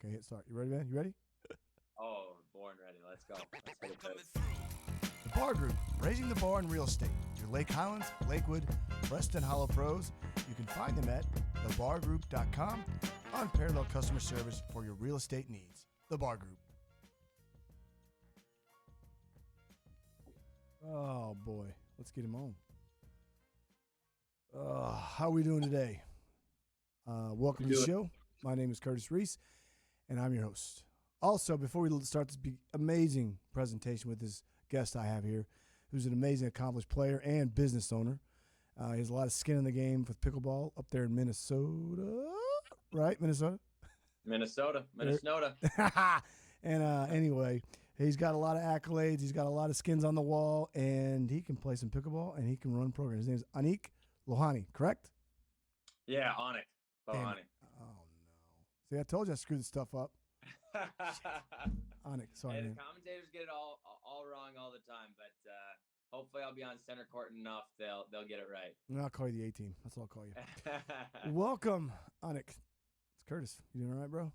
Okay, hit start. You ready, man? You ready? Oh, born ready. Let's go. Let's hit this. The Bar Group, raising the bar in real estate. Your Lake Highlands, Lakewood, Preston Hollow pros. You can find them at thebargroup.com. Unparalleled customer service for your real estate needs. The Bar Group. Oh, boy. Let's get him on. How are we doing today? Welcome to the show. My name is Curtis Reese, and I'm your host. Also, before we start this amazing presentation with this guest I have here, who's an amazing, accomplished player and business owner. He has a lot of skin in the game with pickleball up there in Minnesota, right? Minnesota? Minnesota. And anyway, he's got a lot of accolades. He's got a lot of skins on the wall, and he can play some pickleball, and he can run programs. His name is Aanik Lohani, correct? Yeah, Aanik Lohani. Oh, no. See, I told you I screwed this stuff up. Aanik, sorry, hey, man. The commentators get it all wrong all the time, but hopefully I'll be on center court enough they'll get it right. I'll call you the A-team. That's what I'll call you. Welcome, Aanik. It's Curtis. You doing all right, bro?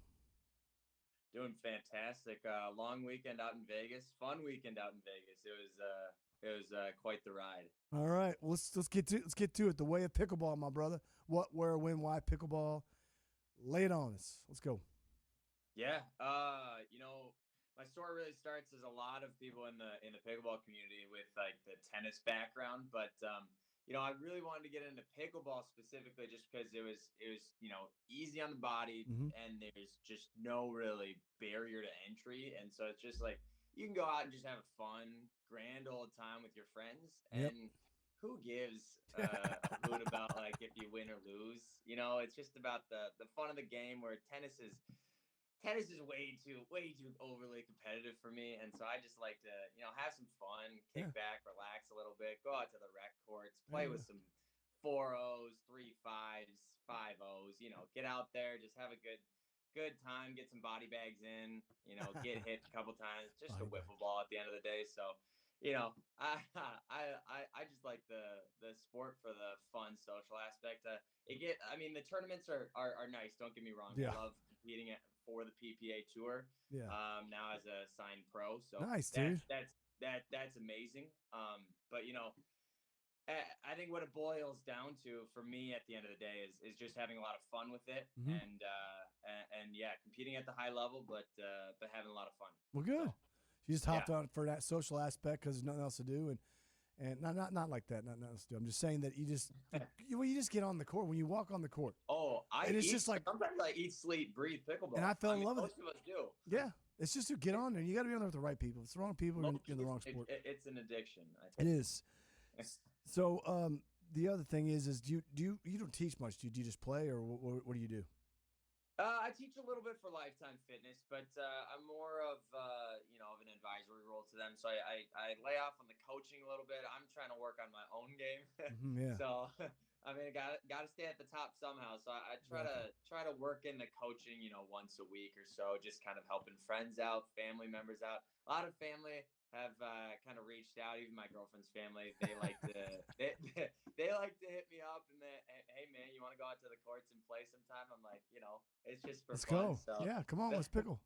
Doing fantastic. Long weekend out in Vegas. Fun weekend out in Vegas. It was quite the ride. All right, well, let's get to it. The way of pickleball, my brother. What, where, when, why pickleball? Lay it on us. Let's go. Yeah, my story really starts as a lot of people in the pickleball community with like the tennis background, but I really wanted to get into pickleball specifically just because it was easy on the body, and there's just no really barrier to entry, and so it's just like you can go out and just have a fun, grand old time with your friends, and who gives a hoot about like if you win or lose? It's just about the fun of the game. Where tennis is way too overly competitive for me, and so I just like to have some fun, kick back, relax a little bit, go out to the rec courts, play with some 4-0s, 3-5s, 5-0s, get out there, just have a good time, get some body bags in, get hit a couple times, just a wiffle ball at the end of the day. So I just like the sport for the fun social aspect. The tournaments are nice. Don't get me wrong. Yeah. I love competing for the PPA tour. Yeah. Now as a signed pro. So nice, dude. That's amazing. But I think what it boils down to for me at the end of the day is just having a lot of fun with it, and competing at the high level, but having a lot of fun. Well, good. So, you just hopped on for that social aspect because there's nothing else to do, and not like that. Nothing else to do. I'm just saying that you just get on the court when you walk on the court. Oh, sometimes I eat, sleep, breathe pickleball, and I fell in love with it. Most of us do. Yeah, it's just to get on there. You got to be on there with the right people. If it's the wrong people, you're in the wrong sport. It's an addiction. I think. It is. So the other thing is you don't teach much. Do you just play, or what do you do? I teach a little bit for Lifetime Fitness, but I'm more of an advisory role to them. So I lay off on the coaching a little bit. I'm trying to work on my own game. Yeah. So I got to stay at the top somehow. So I try to work in the coaching, once a week or so, just kind of helping friends out, family members out. A lot of family have kind of reached out. Even my girlfriend's family, they like to they like to hit me up and hey man, you want to go out to the courts and play sometime? I'm like, it's just for let's fun. Go. So, yeah, come on, let's pickle.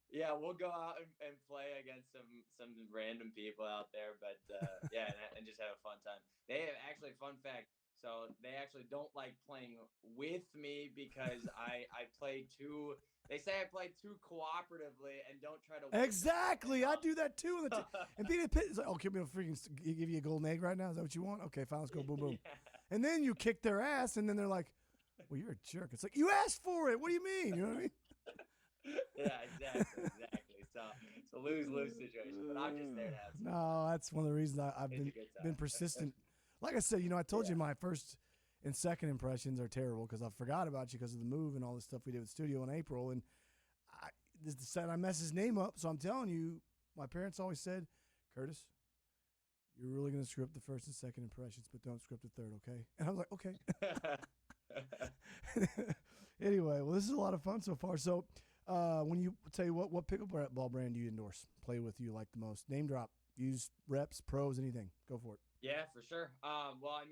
Yeah, we'll go out and play against some random people out there, but and just have a fun time. They have actually, fun fact. So they actually don't like playing with me because I play too. They say I play too cooperatively and don't try to. Exactly, I do that too. And being a pit is like, oh, give me a freaking give you a golden egg right now. Is that what you want? Okay, fine, let's go, boom, boom. Yeah. And then you kick their ass, and then they're like, "Well, you're a jerk." It's like you asked for it. What do you mean? You know what I mean? Yeah, exactly. So it's a lose-lose situation, but I'm just there to have some fun. No, that's one of the reasons I've been persistent. Like I said, I told you my first and second impressions are terrible because I forgot about you because of the move and all the stuff we did with studio in April. And I messed his name up. So I'm telling you, my parents always said, Curtis, you're really going to screw up the first and second impressions, but don't screw up the third, okay? And I was like, okay. Anyway, well, this is a lot of fun so far. So when you tell you what pickleball brand do you endorse, play with, you like the most? Name drop, use reps, pros, anything. Go for it. Yeah, for sure. Well, I've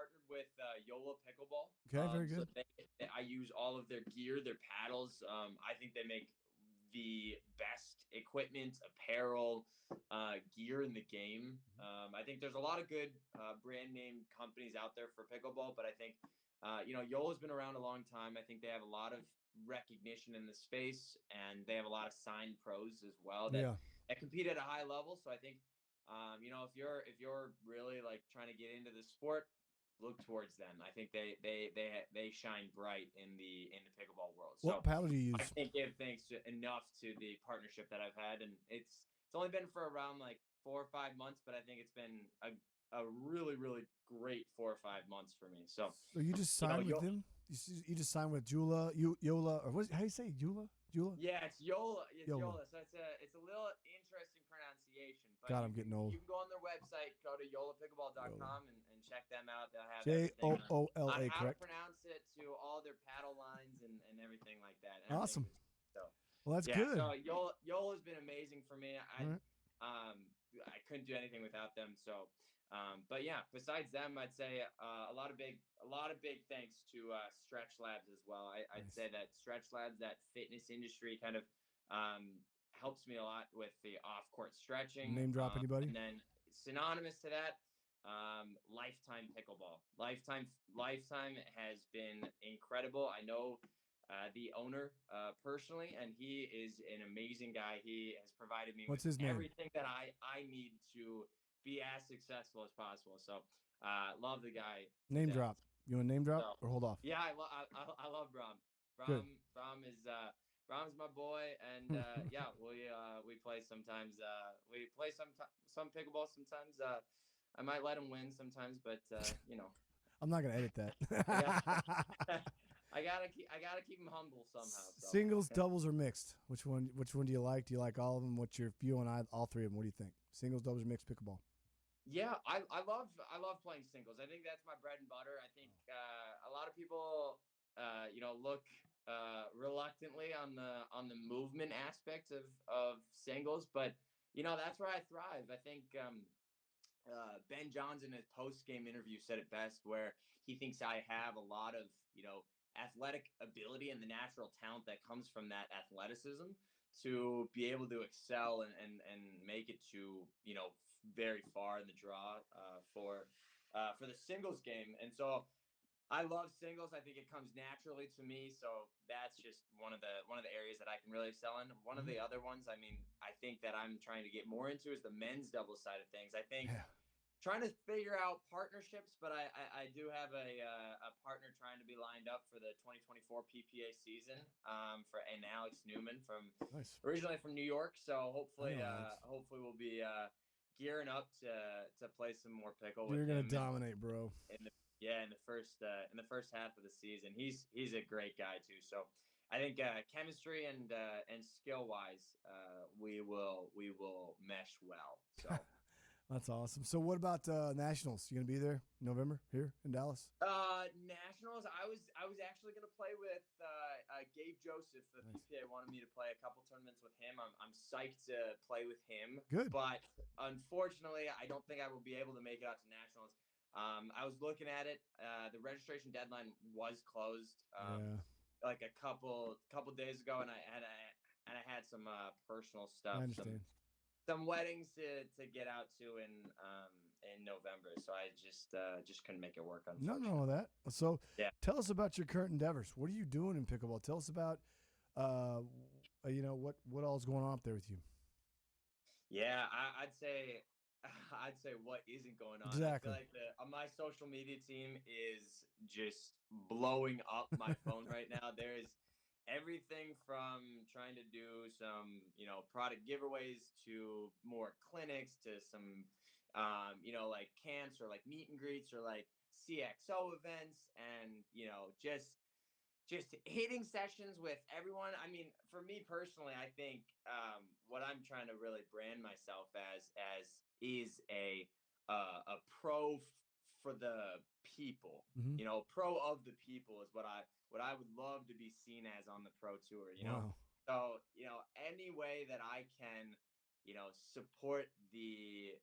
partnered with Yola Pickleball. Okay, very good. So I use all of their gear, their paddles. I think they make the best equipment, apparel, gear in the game. I think there's a lot of good brand name companies out there for pickleball, but I think Yola's been around a long time. I think they have a lot of recognition in the space, and they have a lot of signed pros as well that compete at a high level. So I think if you're really like trying to get into the sport, look towards them. I think they shine bright in the pickleball world. What paddle do you use? I can't give thanks enough to the partnership that I've had, and it's only been for around like 4 or 5 months, but I think it's been a really, really great 4 or 5 months for me. So you just signed with them? You just signed with Yola, or how do you say Yola? Yeah, it's Yola. It's Yola. So it's a little interesting pronunciation. But God, I'm getting old. You can go on their website, go to yolapickleball.com and check them out. They'll have Joola, on how correct? to pronounce it, to all their paddle lines and everything like that. Awesome. So, well, that's good. So Yola's been amazing for me. I couldn't do anything without them. So, but yeah, besides them, I'd say a lot of big thanks to Stretch Labs as well. I'd say that Stretch Labs, that fitness industry, kind of helps me a lot with the off-court stretching. Name drop anybody? And then synonymous to that, Lifetime Pickleball. Lifetime has been incredible. I know the owner personally, and he is an amazing guy. He has provided me with everything that I need to be as successful as possible. So love the guy. Name drop. You want to name drop or hold off? Yeah, I love Bram. Brahm's my boy, and yeah, we play sometimes. We play some pickleball sometimes. I might let him win sometimes, but I'm not gonna edit that. I gotta keep him humble somehow. So. Singles, doubles, or mixed? Which one do you like? Do you like all of them? What's your view on all three of them? What do you think? Singles, doubles, or mixed pickleball? Yeah, I love playing singles. I think that's my bread and butter. I think a lot of people look reluctantly on the movement aspect of singles, but that's where I thrive. I think Ben Johns in his post-game interview said it best, where he thinks I have a lot of athletic ability and the natural talent that comes from that athleticism to be able to excel and make it to very far in the draw for the singles game. And so I love singles. I think it comes naturally to me. So that's just one of the areas that I can really excel in. One of the other ones, I think that I'm trying to get more into is the men's double side of things. I think trying to figure out partnerships, but I do have a partner trying to be lined up for the 2024 PPA season and Alex Newman originally from New York. So hopefully we'll be gearing up to play some more pickle. You're gonna dominate, bro. In the first half of the season. He's a great guy too. So I think chemistry and skill wise, we will mesh well. So. That's awesome. So what about Nationals? You going to be there in November here in Dallas? Nationals, I was actually going to play with Gabe Joseph. The PPA wanted me to play a couple tournaments with him. I'm psyched to play with him. Good. But unfortunately, I don't think I will be able to make it out to Nationals. I was looking at it. The registration deadline was closed like a couple days ago, and I had some personal stuff. I understand. Some weddings to get out to in November, so I just couldn't make it work. Nothing wrong with that. So tell us about your current endeavors. What are you doing in pickleball? Tell us about what all is going on up there with you. Yeah, I'd say what isn't going on. Exactly. I feel like my social media team is just blowing up my phone right now. There's everything from trying to do some, product giveaways to more clinics to some, like camps or like meet and greets or like CXO events and, just hitting sessions with everyone. For me personally, I think what I'm trying to really brand myself as is a pro for the people. Pro of the people is what I would love to be seen as on the pro tour. Wow. So any way that I can support the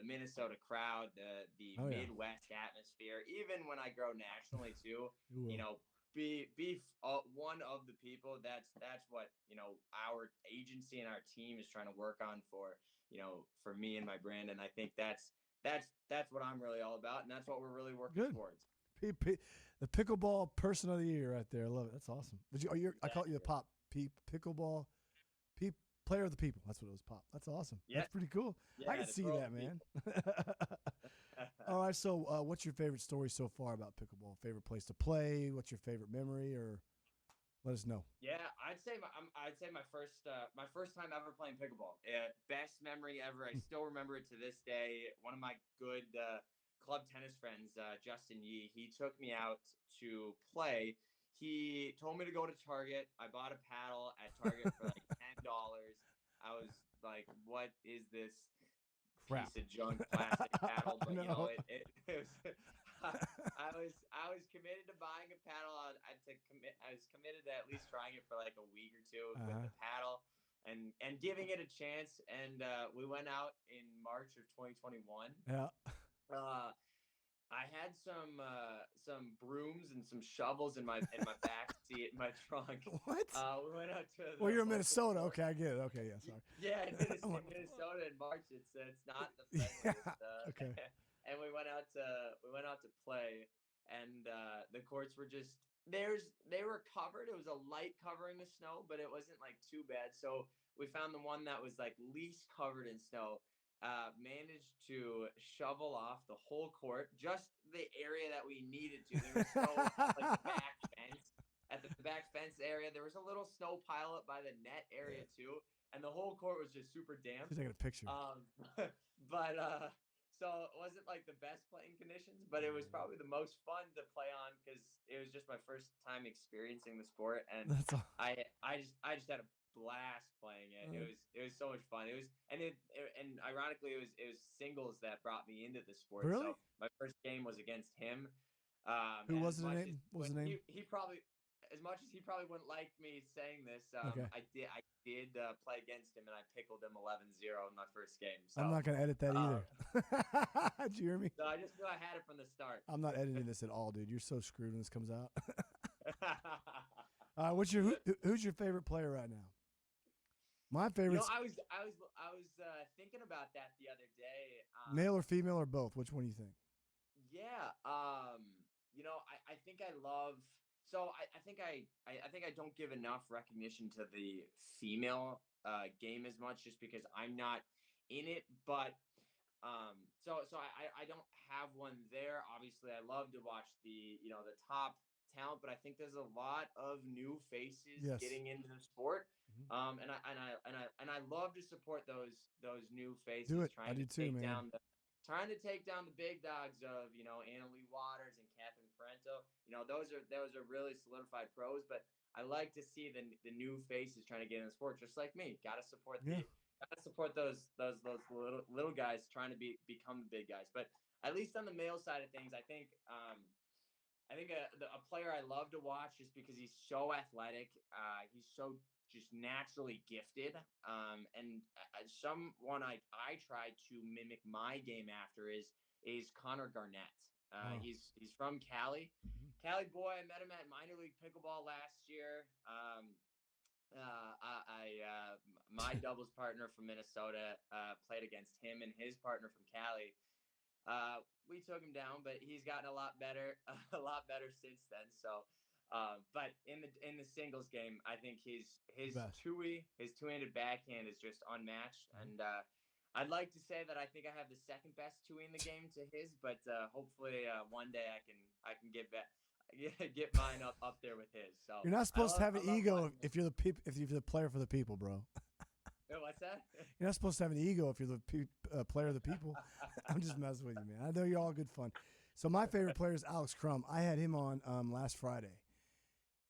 Minnesota crowd, the Midwest atmosphere. Even when I grow nationally too, be one of the people. That's what our agency and our team is trying to work on for me and my brand. And I think that's what I'm really all about, and that's what we're really working towards. The pickleball person of the year right there. I love it. That's awesome. I call you the pop pickleball player of the people. That's what it was, pop. That's awesome. Yeah. That's pretty cool. Yeah, I can see that, man. All right. So, what's your favorite story so far about pickleball? Favorite place to play? What's your favorite memory? Or let us know. Yeah, I'd say my first time ever playing pickleball. Best memory ever. I still remember it to this day. One of my good club tennis friends, Justin Yee, he took me out to play. He told me to go to Target. I bought a paddle at Target for like $10. I was like, "What is this piece of junk plastic paddle?" But it was. I was committed to buying a paddle. I was committed to at least trying it for like a week or two with the paddle and giving it a chance. And we went out in March of 2021. Yeah. I had some brooms and some shovels in my back seat in my trunk. What? We went out to. Well, you're in Minnesota. Okay, I get it. Okay, yeah, sorry. Yeah, in Minnesota in March, it's not the friendliest. Okay. And we went out to play, and the courts were just they were covered. It was a light covering of snow, but it wasn't like too bad. So we found the one that was like least covered in snow. Managed to shovel off the whole court, just the area that we needed to. There was no like back fence. At the back fence area, there was a little snow pile up by the net area too, and the whole court was just super damp. Just taking a picture. But so it wasn't like the best playing conditions, but it was probably the most fun to play on because it was just my first time experiencing the sport, and I just had a blast playing it. It was so much fun. And ironically it was singles that brought me into the sport. Really? So my first game was against him. Who was the name? What was the name? He probably, as much as he probably wouldn't like me saying this, I did play against him, and I pickled him 11-0 in my first game. So I'm not gonna edit that either. Did you hear me? So I just knew I had it from the start. I'm not editing this at all, dude. You're so screwed when this comes out. Who's your favorite player right now? My favorite. I was thinking about that the other day. Male or female or both? Which one do you think? Yeah. I think I love. So I think I don't give enough recognition to the female game as much, just because I'm not in it. But so I don't have one there. Obviously, I love to watch the top talent, but I think there's a lot of new faces getting into the sport. And I love to support those new faces trying to take down the big dogs of Annalie Waters and Catherine Parento. Those are really solidified pros, but I like to see the new faces trying to get in the sport, just like me. Got to support those little guys trying to become the big guys. But at least on the male side of things, I think a player I love to watch just because he's so athletic. He's so just naturally gifted. And someone I try to mimic my game after is Connor Garnett. He's from Cali. Cali boy. I met him at minor league pickleball last year. My doubles partner from Minnesota played against him and his partner from Cali. We took him down, but he's gotten a lot better since then. So, but in the singles game, I think his two-handed backhand is just unmatched, and I'd like to say that I think I have the second best two in the game to his, but hopefully one day I can get mine up there with his. So you're not supposed to have an ego if you're the player for the people, bro. What's that? You're not supposed to have an ego if you're the player of the people. I'm just messing with you, man. I know you're all good fun. So my favorite player is Alex Crum. I had him on last Friday.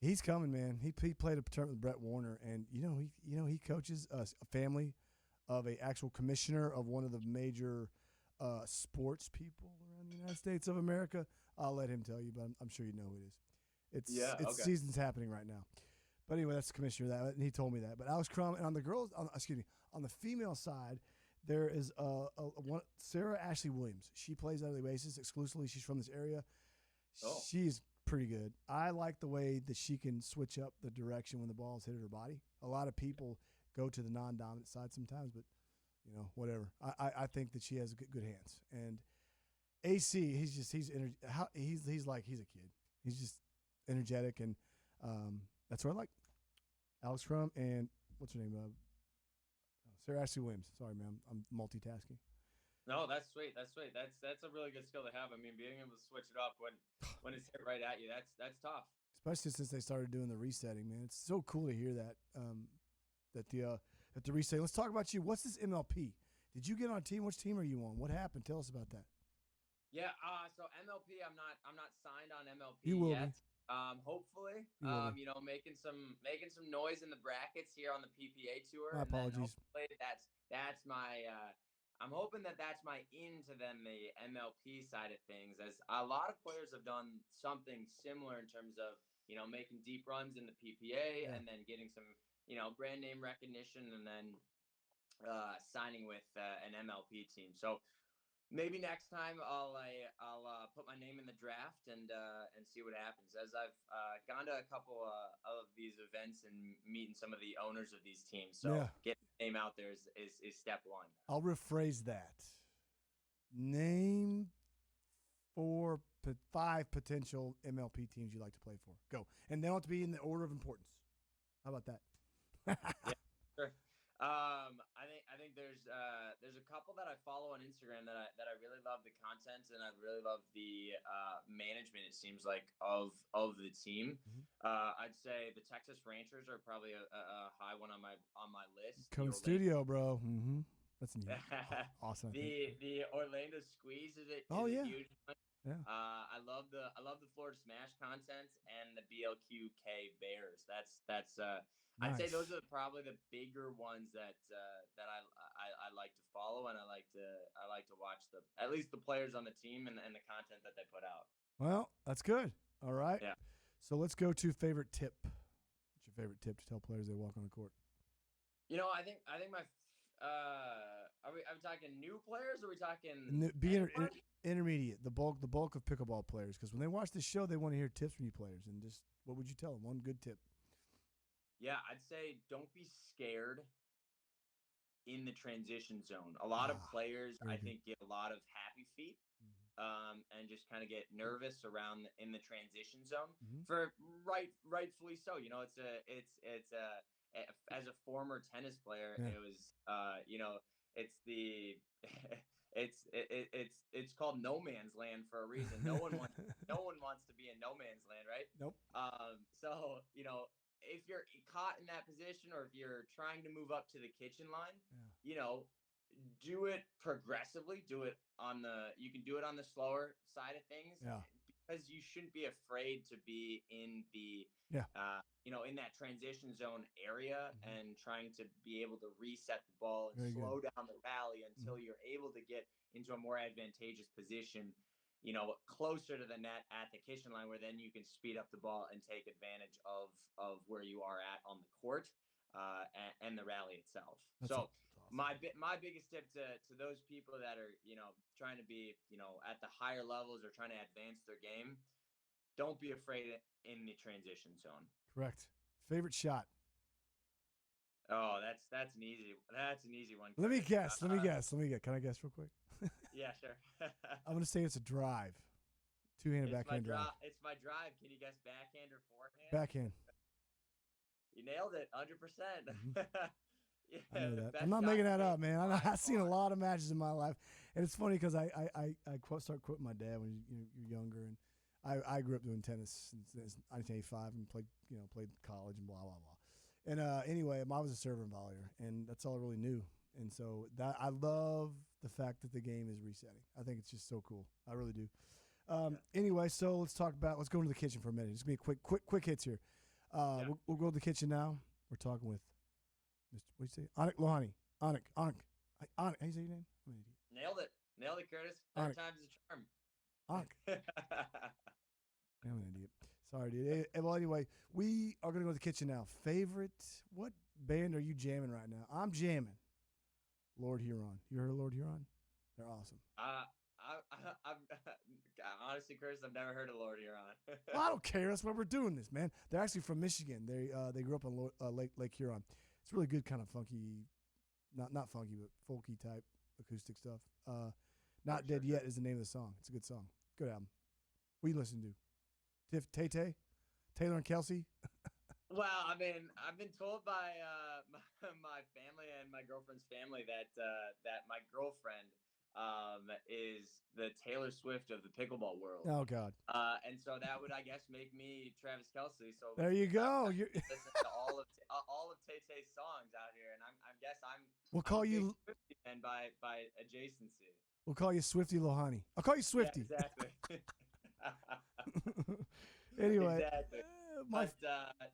He's coming, man. He played a tournament with Brett Warner, and he coaches a family of a actual commissioner of one of the major sports people around the United States of America. I'll let him tell you, but I'm sure you know who it is. It's season's happening right now. But anyway, that's the commissioner that, and he told me that. But Alex Crum, and on the girls, on the female side, there is one Sarah Ashley Williams. She plays out of the Oasis exclusively. She's from this area. Oh. She's pretty good. I like the way that she can switch up the direction when the ball's hit her body. A lot of people go to the non-dominant side sometimes, but whatever. I think that she has good hands. And AC, he's a kid. He's just energetic, and that's what I like. Alex Crum and what's her name? Sarah Ashley Williams. Sorry, man, I'm multitasking. No, that's sweet. That's a really good skill to have. I mean, being able to switch it up when it's hit right at you, that's tough. Especially since they started doing the resetting, man. It's so cool to hear that. At the resetting. Let's talk about you. What's this MLP? Did you get on a team? Which team are you on? What happened? Tell us about that. Yeah. So MLP, I'm not signed on MLP you will yet. Be. Hopefully, making some noise in the brackets here on the PPA tour. My apologies. That's my. I'm hoping that's my into then the MLP side of things, as a lot of players have done something similar in terms of making deep runs in the PPA and then getting some brand name recognition and then signing with an MLP team. So. Maybe next time I'll put my name in the draft and see what happens. As I've gone to a couple of these events and meeting some of the owners of these teams, so getting the name out there is step one. I'll rephrase that. Name 4 to 5 potential MLP teams you'd like to play for. Go, and they don't have to be in the order of importance. How about that? Yeah, sure. I think there's a couple that I follow on Instagram that I really love the content and I really love the management. It seems like of the team. Mm-hmm. I'd say the Texas Ranchers are probably a high one on my list. Coming studio, bro. Mm-hmm. That's neat. Awesome. The Orlando Squeeze is a huge one. Yeah. I love the Florida Smash content and the BLQK Bears. That's Nice. I'd say those are probably the bigger ones that I like to follow, and I like to watch at least the players on the team and the content that they put out. Well, that's good. All right. Yeah. So let's go to favorite tip. What's your favorite tip to tell players they walk on the court? I think my are we talking new players or are we talking intermediate, the bulk of pickleball players, because when they watch the show they want to hear tips from you players, and just what would you tell them? One good tip. Yeah, I'd say don't be scared in the transition zone. A lot of players, I think, get a lot of happy feet and just kind of get nervous around in the transition zone. For rightfully so. It's as a former tennis player, it was it's called no man's land for a reason. No one wants to be in no man's land, right? Nope. So if you're caught in that position, or if you're trying to move up to the kitchen line, do it progressively. You can do it on the slower side of things, because you shouldn't be afraid to be in the in that transition zone area and trying to be able to reset the ball and slow down the rally until you're able to get into a more advantageous position, closer to the net at the kitchen line, where then you can speed up the ball and take advantage of where you are at on the court and the rally itself. That's awesome. My biggest tip to those people that are trying to be at the higher levels or trying to advance their game, don't be afraid in the transition zone. Correct. Favorite shot? Oh, that's an easy one. Let me guess. Can I guess real quick? Yeah, sure. I'm going to say it's a drive. Two-handed backhand drive. It's my drive. Can you guess backhand or forehand? Backhand. You nailed it, 100%. I know that. I'm not making that up, man. I've seen a lot of matches in my life, and it's funny because I started quoting my dad when you're younger, and I grew up doing tennis since 1985 and played college and blah blah blah. And anyway, I was a server and volleyer, and that's all I really knew. And so I love the fact that the game is resetting. I think it's just so cool. I really do. Anyway, so let's go into the kitchen for a minute. Just be quick hits here. We'll go to the kitchen now. We're talking with Mr. What do you say? Aanik Lohani. Aanik. How do you say your name? I'm an idiot. Nailed it, Curtis. Third time's a charm. Aanik. I'm an idiot. Sorry, dude. Well, anyway, we are going to go to the kitchen now. What band are you jamming right now? I'm jamming Lord Huron. You heard of Lord Huron? They're awesome. Honestly, Curtis, I've never heard of Lord Huron. Well, I don't care. That's why we're doing this, man. They're actually from Michigan. They grew up on Lake Huron. It's really good, kind of funky, not funky, but folky type acoustic stuff. Not Dead Yet is the name of the song. It's a good song. Good album. What you listen to? Tay, Taylor and Kelsey. Well, I mean, I've been told by my family and my girlfriend's family that my girlfriend is the Taylor Swift of the pickleball world. Oh God! And so that would, I guess, make me Travis Kelce. So there you go. You listen to all of Tay Tay's songs out here, and I guess we'll call you Swiftie fan by adjacency. We'll call you Swiftie Lohani. I'll call you Swiftie. Yeah, exactly. Anyway, exactly.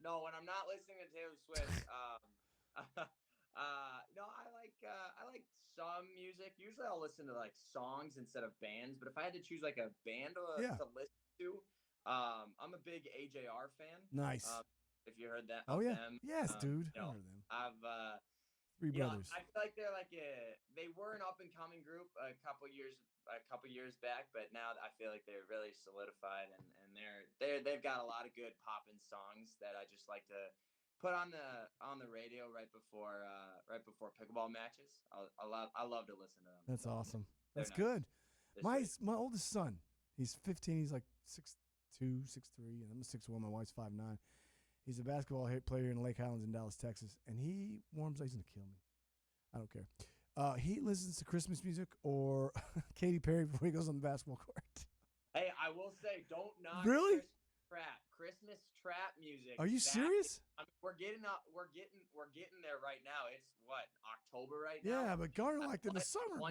No, when I'm not listening to Taylor Swift, no, I like some music. Usually, I'll listen to like songs instead of bands. But if I had to choose like a band to listen to, I'm a big AJR fan. Nice. If you heard that. Oh yeah. Them. Yes, dude. I heard them. I've Three brothers. I feel like they were an up and coming group a couple years back, but now I feel like they're really solidified and they've got a lot of good poppin' songs that I just like to put on the radio right before pickleball matches. I love to listen to them. That's awesome. That's nice. Good. My oldest son, he's 15. He's like 6'2", 6'3", and I'm 6'1". My wife's 5'9". He's a basketball player in Lake Highlands in Dallas, Texas, and he warms. He's gonna kill me. I don't care. He listens to Christmas music or Katy Perry before he goes on the basketball court. Hey, I will say, don't knock really Christmas trap music. Are you serious? I mean, we're getting there right now. It's what, October right now? Yeah, but Garnett liked it in the summer,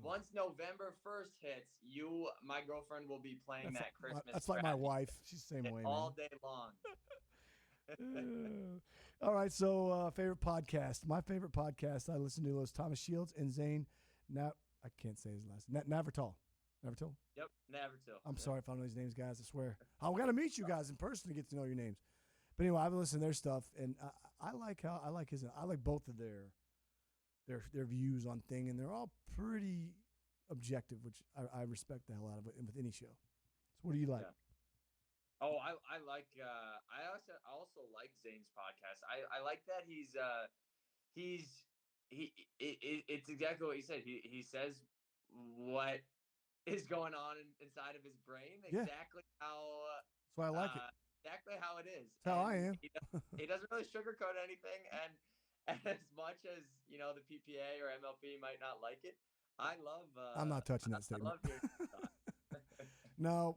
once November 1st hits, my girlfriend will be playing that Christmas. That's like my wife. She's the same way, all day long. All right, so favorite podcast. My favorite podcast I listen to was Thomas Shields and Zane. Now I can't say his last name. Navartal. Navartal? Yep, Navartal. I'm sorry if I don't know these names, guys. I swear. I got to meet you guys in person to get to know your names. But anyway, I've listened to their stuff, and I like both of their views on thing, and they're all pretty objective, which I respect the hell out of it with any show. So what do you like? Yeah. Oh, I like. I also like Zane's podcast. I like that it's exactly what you said. He says what is going on inside of his brain. Exactly how. That's why I like it. Exactly how it is. That's how I am. He doesn't really sugarcoat anything, and as much as the PPA or MLP might not like it, I love. I'm not touching that statement. I love hearing stuff. No.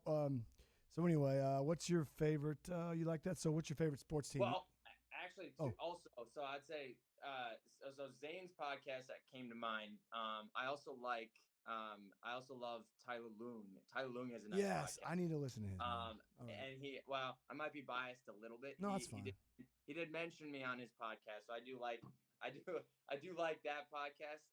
So anyway, what's your favorite? You like that? So what's your favorite sports team? Well, actually, also, so I'd say, so Zane's podcast that came to mind. I also love Tyler Loong. Tyler Loong has a nice podcast. I need to listen to him. Right. And I might be biased a little bit. No, that's fine. He did mention me on his podcast, so I do like that podcast.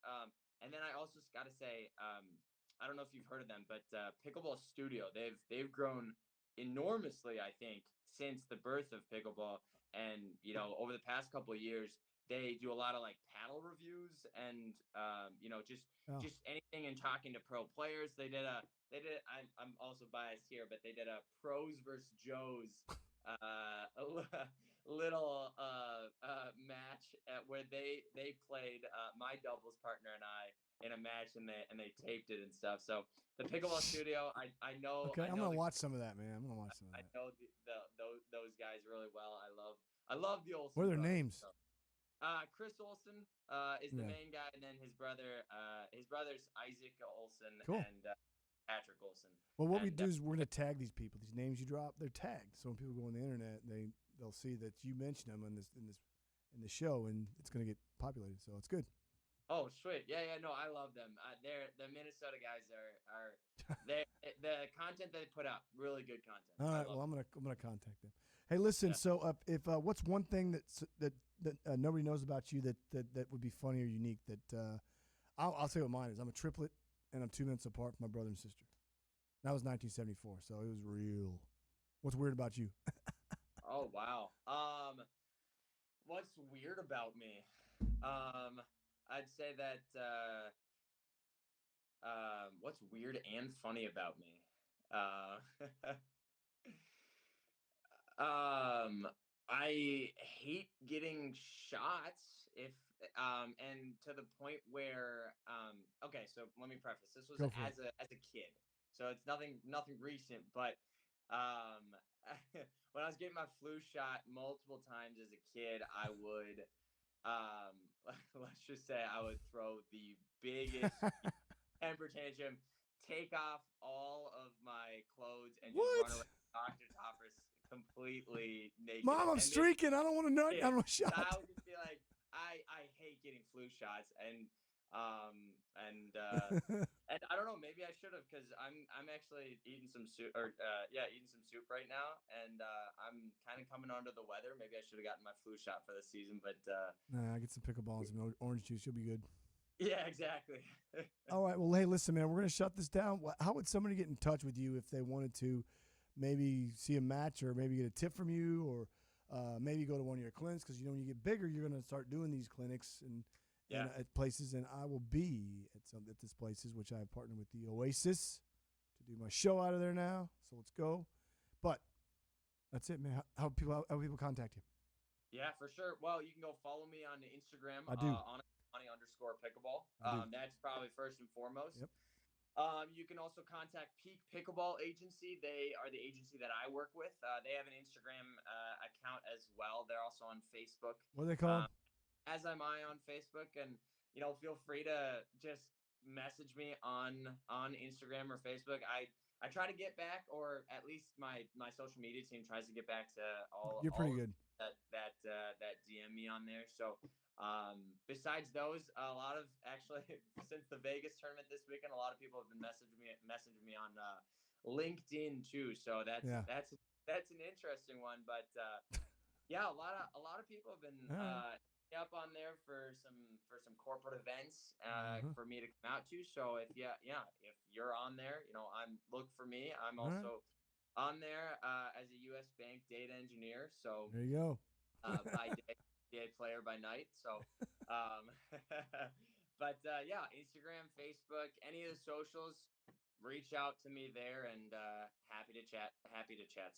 And then I also got to say, I don't know if you've heard of them, but Pickleball Studio, they've grown enormously, I think, since the birth of pickleball. And over the past couple of years, they do a lot of like paddle reviews and just anything and talking to pro players. I'm also biased here, but they did a pros versus Joes little match where they played my doubles partner and I in a match, and they taped it and stuff. So the Pickleball Studio, I know. Okay, I'm gonna watch some of that, man. I'm gonna watch some of that. I know those guys really well. I love the Olsen. What are their names? So, Chris Olsen is the main guy, and then his brother's Isaac Olsen and Patrick Olsen. Well, what we do is we're gonna tag these people. These names you drop, they're tagged. So when people go on the internet, they'll see that you mention them in the show, and it's gonna get populated. So it's good. Oh, sweet. Yeah, no, I love them. The Minnesota guys are the content they put out, really good content. All right, well, I'm gonna contact them. Hey, listen. Yeah. So, if what's one thing that nobody knows about you that would be funny or unique? That I'll say what mine is. I'm a triplet, and I'm 2 minutes apart from my brother and sister. That was 1974, so it was real. What's weird about you? Oh wow. What's weird about me? I'd say that what's weird and funny about me? Uh, I hate getting shots if and to the point where okay, so let me preface. This was Go for it. as a kid. So it's nothing recent, but um when I was getting my flu shot multiple times as a kid, I would um let's just say I would throw the biggest temper tantrum, take off all of my clothes, and just run What? around Dr. Topper's completely naked. Mom, I'm streaking. I don't want to nut. I don't want a shot. I would just be like, I hate getting flu shots, and and I don't know, maybe I should have, because I'm actually eating some soup, or eating some soup right now, and I'm kind of coming under the weather. Maybe I should have gotten my flu shot for the season, but Nah, get some pickleball and some orange juice. You'll be good. yeah, exactly. All right. Well, hey, listen, man, we're going to shut this down. How would somebody get in touch with you if they wanted to maybe see a match or maybe get a tip from you, or maybe go to one of your clinics? Because, when you get bigger, you're going to start doing these clinics and at places. And I will be at this places, which I have partnered with the Oasis to do my show out of there now. So let's go. But that's it, man. How people contact you? Yeah, for sure. Well, you can go follow me on Instagram. I do. Aanik _pickleball. That's probably first and foremost. Yep. You can also contact Peak Pickleball Agency. They are the agency that I work with. They have an Instagram account as well. They're also on Facebook. What are they called? As am I on Facebook, and feel free to just message me on Instagram or Facebook. I try to get back, or at least my social media team tries to get back to all. You're pretty good. That DM me on there. So besides those, a lot of actually since the Vegas tournament this weekend, a lot of people have been messaging me on LinkedIn too. So that's an interesting one. But yeah, a lot of people have been up on there for some corporate events for me to come out to. So if you're on there, look for me. I'm also on there as a U.S. Bank data engineer. So there you go. By day, NBA player by night. So, but Instagram, Facebook, any of the socials, reach out to me there, and happy to chat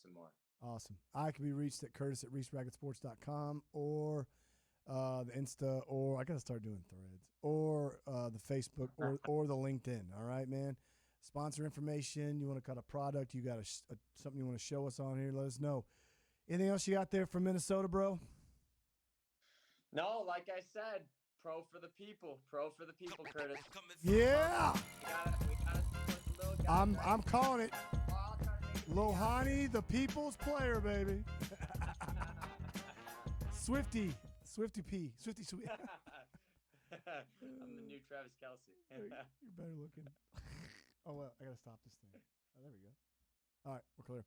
some more. Awesome. I can be reached at curtis@reeseracketsports.com, or the Insta, or I got to start doing threads, or the Facebook, or the LinkedIn. All right, man. Sponsor information. You want to cut a product? You got something you want to show us on here? Let us know. Anything else you got there from Minnesota, bro? No, like I said, pro for the people, Curtis. Yeah. We gotta support the little guy. I'm calling it. Lohani, the people's player, baby. Swifty P. Swifty. I'm the new Travis Kelce. You're better looking. Oh, well, I got to stop this thing. Oh, there we go. All right, we're clear.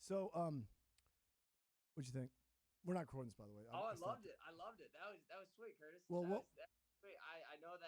So, what'd you think? We're not recording this, by the way. I loved it. That was sweet, Curtis. Well, that was sweet. I know that